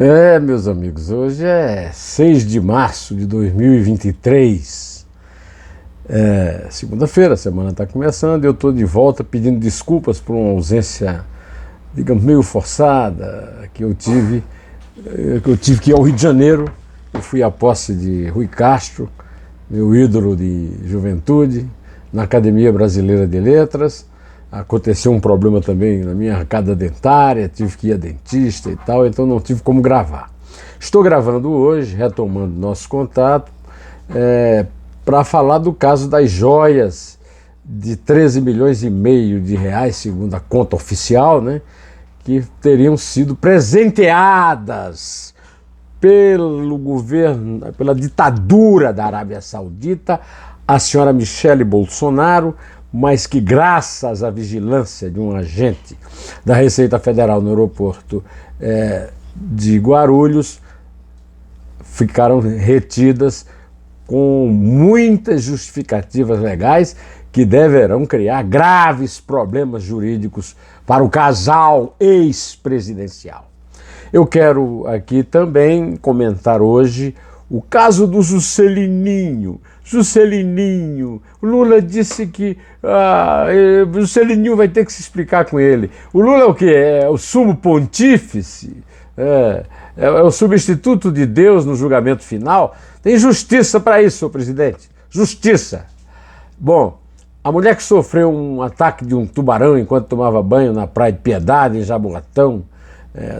Meus amigos, hoje é 6 de março de 2023, segunda-feira, a semana está começando e eu estou de volta pedindo desculpas por uma ausência, digamos, meio forçada que eu tive que ir ao Rio de Janeiro. Eu fui à posse de Rui Castro, meu ídolo de juventude, na Academia Brasileira de Letras. Aconteceu um problema também na minha arcada dentária, tive que ir a dentista e tal, então não tive como gravar. Estou gravando hoje, retomando nosso contato, para falar do caso das joias de 13 milhões e meio de reais, segundo a conta oficial, né, que teriam sido presenteadas pelo governo, pela ditadura da Arábia Saudita, a senhora Michele Bolsonaro, mas que graças à vigilância de um agente da Receita Federal no aeroporto de Guarulhos, ficaram retidas com muitas justificativas legais que deverão criar graves problemas jurídicos para o casal ex-presidencial. Eu quero aqui também comentar hoje o caso do Juscelininho. Lula disse que o Juscelininho vai ter que se explicar com ele. O Lula é o quê? É o sumo pontífice? É o substituto de Deus no julgamento final? Tem justiça para isso, senhor presidente. Justiça. Bom, a mulher que sofreu um ataque de um tubarão enquanto tomava banho na Praia de Piedade, em Jaboatão,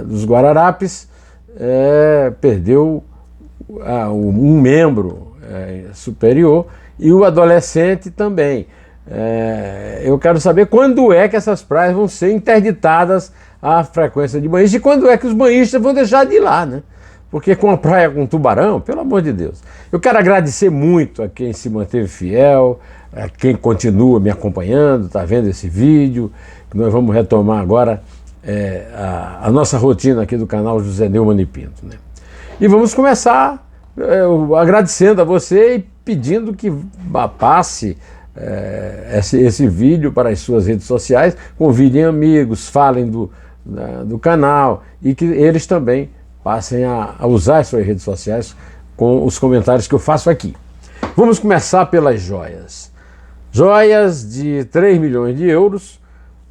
dos Guararapes, perdeu um membro superior, e o adolescente também. Eu quero saber quando é que essas praias vão ser interditadas à frequência de banhistas e quando é que os banhistas vão deixar de ir lá, né? Porque com a praia com tubarão, pelo amor de Deus. Eu quero agradecer muito a quem se manteve fiel, a quem continua me acompanhando, está vendo esse vídeo, que nós vamos retomar agora a nossa rotina aqui do canal José Neumann e Pinto, né? E vamos começar agradecendo a você e pedindo que passe esse vídeo para as suas redes sociais, convidem amigos, falem do canal e que eles também passem a usar as suas redes sociais com os comentários que eu faço aqui. Vamos começar pelas joias. Joias de 3 milhões de euros,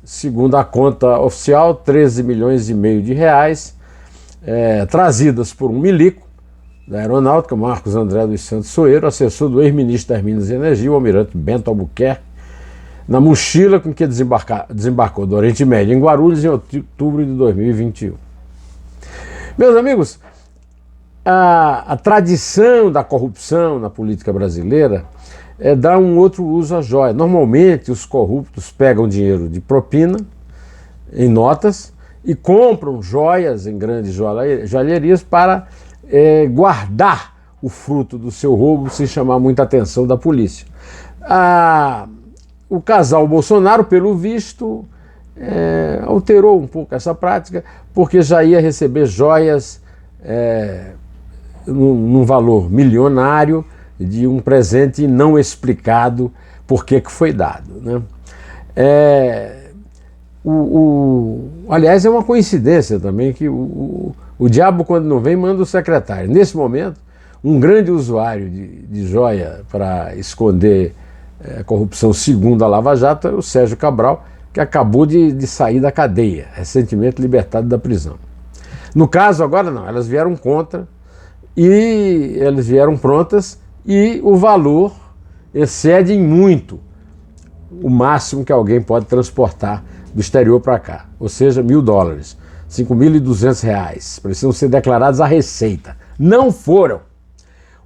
segundo a conta oficial, 13 milhões e meio de reais, trazidas por um milico da Aeronáutica, Marcos André dos Santos Soeiro, assessor do ex-ministro das Minas e Energia, o almirante Bento Albuquerque, na mochila com que desembarcou do Oriente Médio em Guarulhos em outubro de 2021. Meus amigos, a tradição da corrupção na política brasileira dar um outro uso à joia. Normalmente os corruptos pegam dinheiro de propina em notas e compram joias em grandes joalherias para guardar o fruto do seu roubo sem chamar muita atenção da polícia. O casal Bolsonaro, pelo visto, alterou um pouco essa prática, porque já ia receber joias num valor milionário de um presente não explicado por que foi dado, né? Aliás, é uma coincidência também que o diabo, quando não vem, manda o secretário. Nesse momento, um grande usuário de joia para esconder corrupção segundo a Lava Jato é o Sérgio Cabral, que acabou de sair da cadeia, recentemente libertado da prisão. No caso, agora não, elas vieram contra e elas vieram prontas e o valor excede em muito o máximo que alguém pode transportar do exterior para cá, ou seja, $1.000, R$5.200, precisam ser declarados à Receita. Não foram.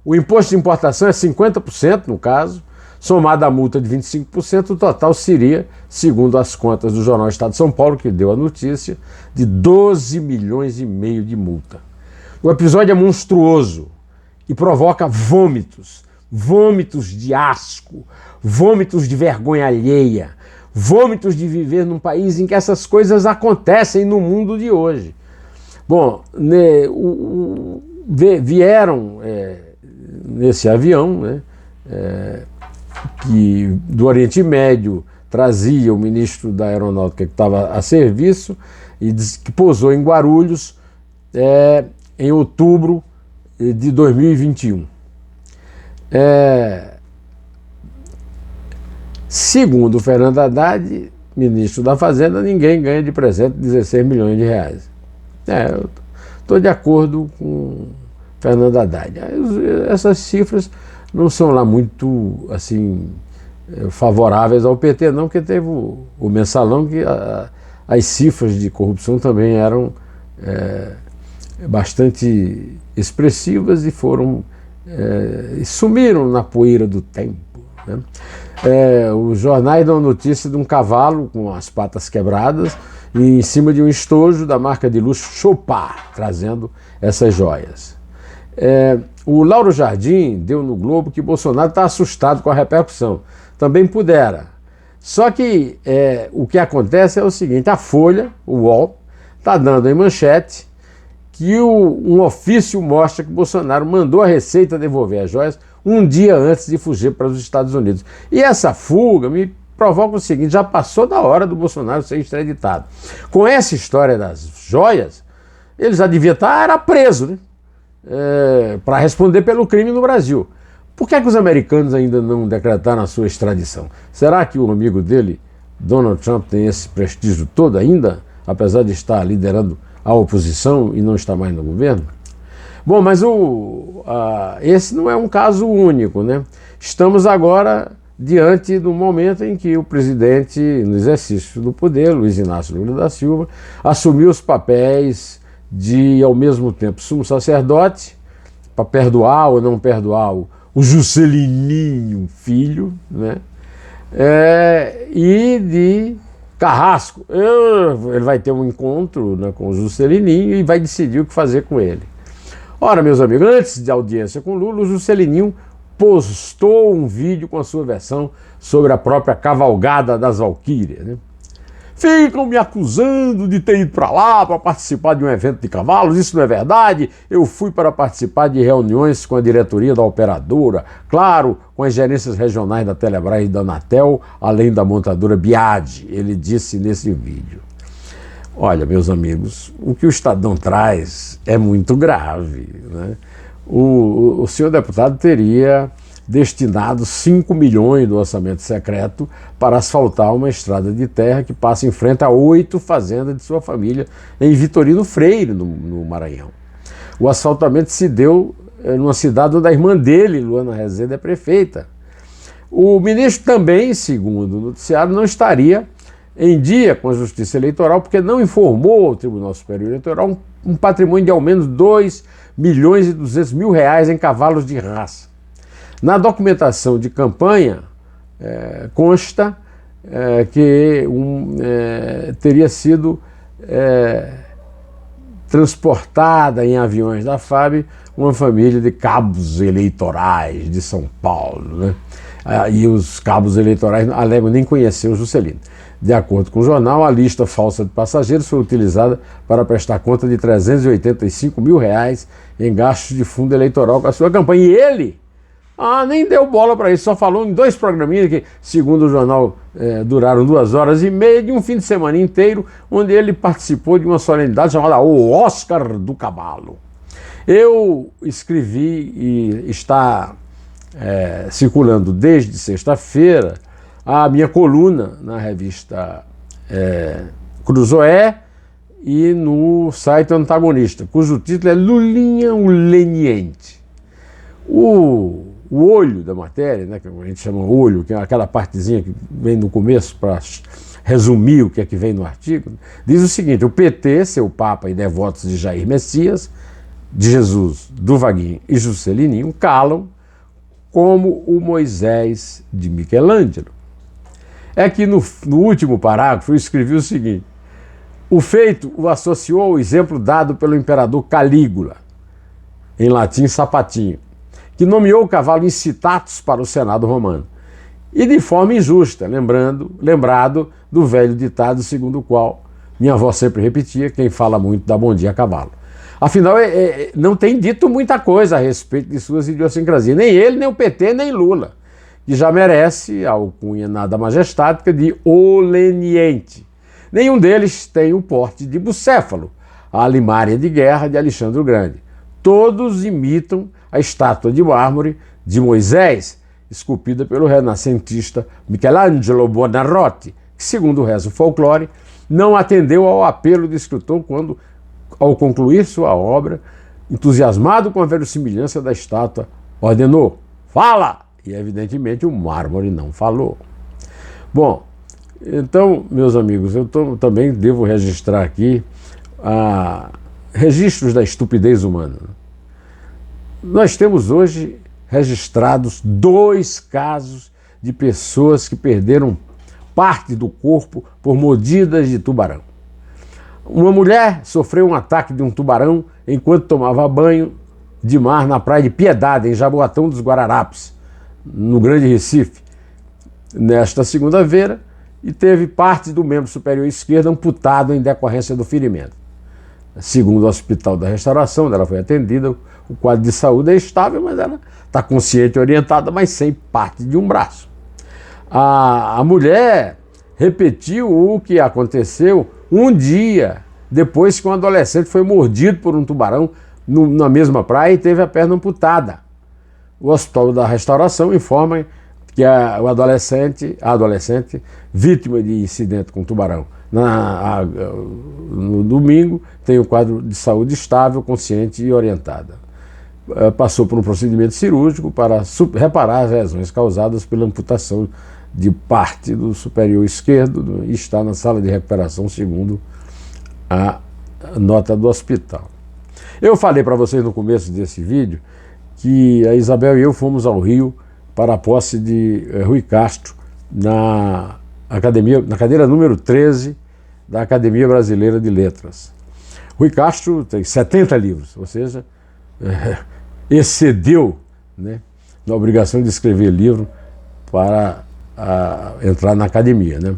O imposto de importação é 50%, no caso, somado à multa de 25%, o total seria, segundo as contas do Jornal Estado de São Paulo, que deu a notícia, de 12 milhões e meio de multa. O episódio é monstruoso e provoca vômitos de asco, vômitos de vergonha alheia, vômitos de viver num país em que essas coisas acontecem no mundo de hoje. Bom, vieram nesse avião, né, que do Oriente Médio trazia o ministro da Aeronáutica que estava a serviço e que pousou em Guarulhos em outubro de 2021. Segundo Fernando Haddad, ministro da Fazenda, ninguém ganha de presente 16 milhões de reais. Eu estou de acordo com Fernando Haddad. Essas cifras não são lá muito assim favoráveis ao PT, não, porque teve o mensalão que as cifras de corrupção também eram bastante expressivas e foram sumiram na poeira do tempo, né? Os jornais dão notícia de um cavalo com as patas quebradas e em cima de um estojo da marca de luxo Chopard, trazendo essas joias. O Lauro Jardim deu no Globo que Bolsonaro está assustado com a repercussão. Também pudera. Só que o que acontece é o seguinte: a Folha, o UOL, está dando em manchete que um ofício mostra que Bolsonaro mandou a Receita devolver as joias um dia antes de fugir para os Estados Unidos. E essa fuga me provoca o seguinte: já passou da hora do Bolsonaro ser extraditado. Com essa história das joias, ele já devia estar preso, né? Para responder pelo crime no Brasil. Por que os americanos ainda não decretaram a sua extradição? Será que o amigo dele, Donald Trump, tem esse prestígio todo ainda, apesar de estar liderando a oposição e não estar mais no governo? Bom, mas esse não é um caso único, né? Estamos agora diante do momento em que o presidente, no exercício do poder, Luiz Inácio Lula da Silva, assumiu os papéis de, ao mesmo tempo, sumo sacerdote, para perdoar ou não perdoar o Juscelininho filho, né? E de carrasco. Ele vai ter um encontro, né, com o Juscelininho e vai decidir o que fazer com ele. Ora, meus amigos, antes de audiência com Lula, o Juscelininho postou um vídeo com a sua versão sobre a própria cavalgada das Valquírias, né? Ficam me acusando de ter ido para lá para participar de um evento de cavalos. Isso não é verdade. Eu fui para participar de reuniões com a diretoria da operadora, claro, com as gerências regionais da Telebrás e da Anatel, além da montadora Biagi. Ele disse nesse vídeo. Olha, meus amigos, o que o Estadão traz é muito grave, né? O senhor deputado teria destinado 5 milhões do orçamento secreto para asfaltar uma estrada de terra que passa em frente a 8 fazendas de sua família em Vitorino Freire, no Maranhão. O asfaltamento se deu numa cidade onde a irmã dele, Luana Rezende, é prefeita. O ministro também, segundo o noticiário, não estaria em dia com a Justiça Eleitoral porque não informou ao Tribunal Superior Eleitoral um patrimônio de ao menos 2 milhões e 200 mil reais em cavalos de raça. Na documentação de campanha consta que teria sido transportada em aviões da FAB uma família de cabos eleitorais de São Paulo, né? E os cabos eleitorais alegam nem conhecer o Juscelino. De acordo com o jornal, a lista falsa de passageiros foi utilizada para prestar conta de 385 mil reais em gastos de fundo eleitoral com a sua campanha. E ele nem deu bola para isso, só falou em 2 programinhas que, segundo o jornal, duraram 2 horas e meia de um fim de semana inteiro, onde ele participou de uma solenidade chamada O Oscar do Cavalo. Eu escrevi e está circulando desde sexta-feira a minha coluna na revista Cruzoé e no site Antagonista, cujo título é Lulinha o Leniente. O olho da matéria, né, que a gente chama olho, que é aquela partezinha que vem no começo para resumir o que é que vem no artigo, diz o seguinte: o PT, seu papa e devotos de Jair Messias, de Jesus, do Vaguinho e Juscelininho, calam como o Moisés de Michelangelo. É que no último parágrafo eu escrevi o seguinte: o feito o associou ao exemplo dado pelo imperador Calígula, em latim sapatinho, que nomeou o cavalo incitatus para o Senado romano, e de forma injusta, lembrado do velho ditado segundo o qual minha avó sempre repetia: quem fala muito dá bom dia a cavalo. Afinal, não tem dito muita coisa a respeito de suas idiosincrasias, nem ele, nem o PT, nem Lula, que já merece a alcunha nada majestática de O Leniente. Nenhum deles tem o porte de Bucéfalo, a alimária de guerra de Alexandre o Grande. todos imitam a estátua de mármore de Moisés, esculpida pelo renascentista Michelangelo Buonarroti, que, segundo reza o folclore, não atendeu ao apelo do escritor quando, ao concluir sua obra, entusiasmado com a verossimilhança da estátua, ordenou: fala! E, evidentemente, o mármore não falou. Bom, então, meus amigos, eu também devo registrar aqui registros da estupidez humana. Nós temos hoje registrados 2 casos de pessoas que perderam parte do corpo por mordidas de tubarão. Uma mulher sofreu um ataque de um tubarão enquanto tomava banho de mar na praia de Piedade, em Jaboatão dos Guararapes, no Grande Recife, nesta segunda-feira, e teve parte do membro superior esquerdo amputado em decorrência do ferimento. Segundo o Hospital da Restauração, onde ela foi atendida, o quadro de saúde é estável, mas ela está consciente e orientada, mas sem parte de um braço. A mulher repetiu o que aconteceu um dia depois que um adolescente foi mordido por um tubarão na mesma praia e teve a perna amputada. O Hospital da Restauração informa que a adolescente, vítima de incidente com tubarão, no domingo, tem um quadro de saúde estável, consciente e orientada. Passou por um procedimento cirúrgico para reparar as lesões causadas pela amputação de parte do superior esquerdo e está na sala de recuperação, segundo a nota do hospital. Eu falei para vocês no começo desse vídeo que a Isabel e eu fomos ao Rio para a posse de Rui Castro na cadeira número 13 da Academia Brasileira de Letras. Rui Castro tem 70 livros, ou seja, excedeu, né, na obrigação de escrever livro para entrar na academia, né?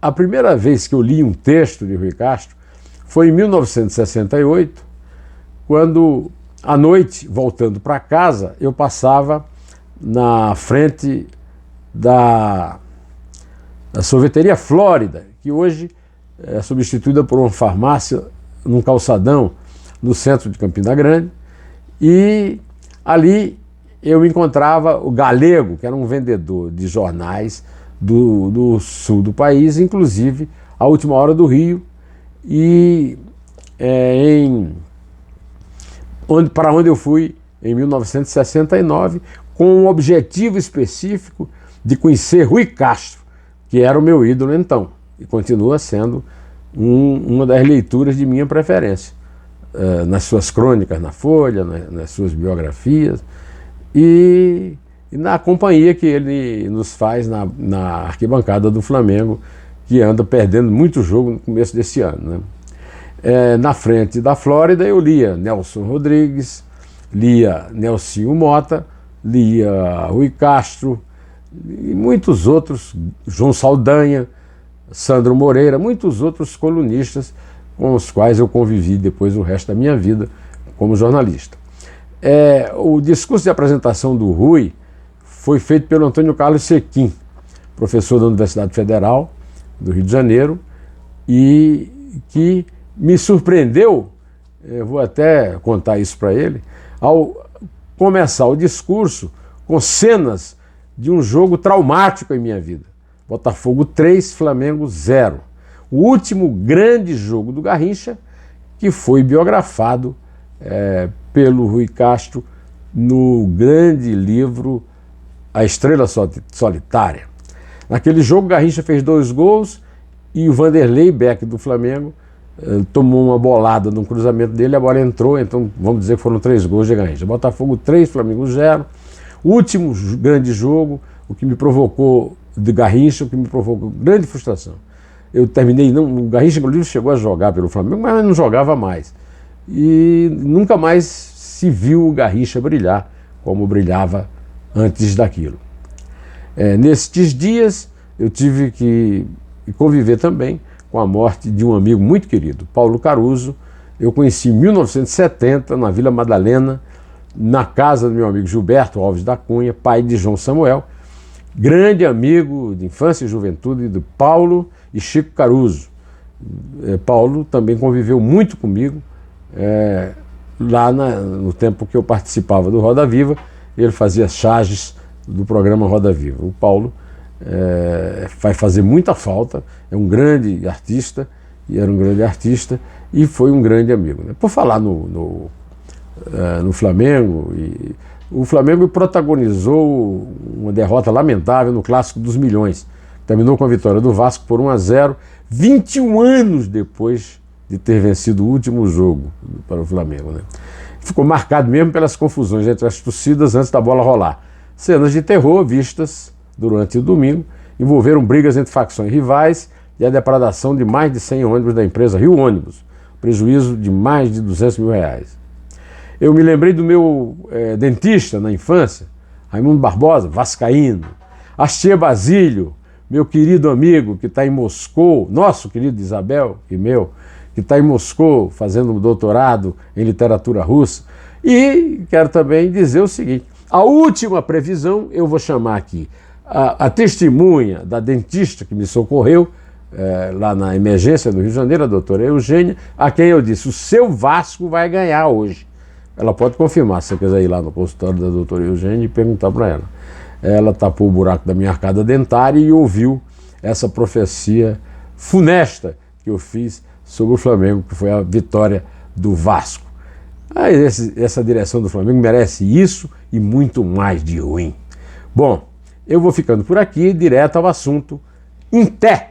A primeira vez que eu li um texto de Rui Castro foi em 1968, quando, à noite, voltando para casa, eu passava na frente da sorveteria Flórida, que hoje é substituída por uma farmácia num calçadão no centro de Campina Grande, e ali eu encontrava o Galego, que era um vendedor de jornais do sul do país, inclusive A Última Hora do Rio, e para onde eu fui em 1969, com um objetivo específico de conhecer Rui Castro, que era o meu ídolo então, e continua sendo uma das leituras de minha preferência, nas suas crônicas na Folha, nas suas biografias, e na companhia que ele nos faz na arquibancada do Flamengo, que anda perdendo muito jogo no começo desse ano, né? Na frente da Flórida eu lia Nelson Rodrigues, lia Nelsinho Mota, lia Rui Castro e muitos outros, João Saldanha, Sandro Moreira, muitos outros colunistas com os quais eu convivi depois o resto da minha vida como jornalista. O discurso de apresentação do Rui foi feito pelo Antônio Carlos Sequim, professor da Universidade Federal do Rio de Janeiro, e que me surpreendeu, eu vou até contar isso para ele, ao começar o discurso com cenas de um jogo traumático em minha vida. Botafogo 3, Flamengo 0. O último grande jogo do Garrincha, que foi biografado pelo Rui Castro no grande livro A Estrela Solitária. Naquele jogo, Garrincha fez 2 gols e o Vanderlei Beck do Flamengo tomou uma bolada no cruzamento dele, a bola entrou, então vamos dizer que foram 3 gols de Garrincha. Botafogo 3, Flamengo 0. O último grande jogo, o que me provocou de Garrincha, o que me provocou grande frustração. Eu terminei, o Garrincha inclusive chegou a jogar pelo Flamengo, mas não jogava mais. E nunca mais se viu o Garrincha brilhar como brilhava antes daquilo. Nestes dias eu tive que conviver também com a morte de um amigo muito querido, Paulo Caruso. Eu conheci em 1970, na Vila Madalena, na casa do meu amigo Gilberto Alves da Cunha, pai de João Samuel, grande amigo de infância e juventude do Paulo e Chico Caruso. Paulo também conviveu muito comigo lá no tempo que eu participava do Roda Viva, ele fazia charges do programa Roda Viva. O Paulo vai fazer muita falta, é um grande artista, e era um grande artista, e foi um grande amigo, né? Por falar no Flamengo, o Flamengo protagonizou uma derrota lamentável no Clássico dos Milhões. Terminou com a vitória do Vasco por 1-0, 21 anos depois de ter vencido o último jogo para o Flamengo, né? Ficou marcado mesmo pelas confusões entre as torcidas antes da bola rolar. Cenas de terror vistas durante o domingo envolveram brigas entre facções rivais e a depredação de mais de 100 ônibus da empresa Rio Ônibus, prejuízo de mais de R$200 mil. Eu me lembrei do meu dentista na infância, Raimundo Barbosa, vascaíno, Astia Basílio, meu querido amigo que está em Moscou, nosso querido Isabel e meu, que está em Moscou fazendo um doutorado em literatura russa. E quero também dizer o seguinte, a última previsão, eu vou chamar aqui a testemunha da dentista que me socorreu lá na emergência do Rio de Janeiro, a doutora Eugênia, a quem eu disse, o seu Vasco vai ganhar hoje. Ela pode confirmar, se você quiser ir lá no consultório da doutora Eugênia e perguntar para ela. Ela tapou o buraco da minha arcada dentária e ouviu essa profecia funesta que eu fiz sobre o Flamengo, que foi a vitória do Vasco. Essa direção do Flamengo merece isso e muito mais de ruim. Bom, eu vou ficando por aqui, direto ao assunto. Em pé!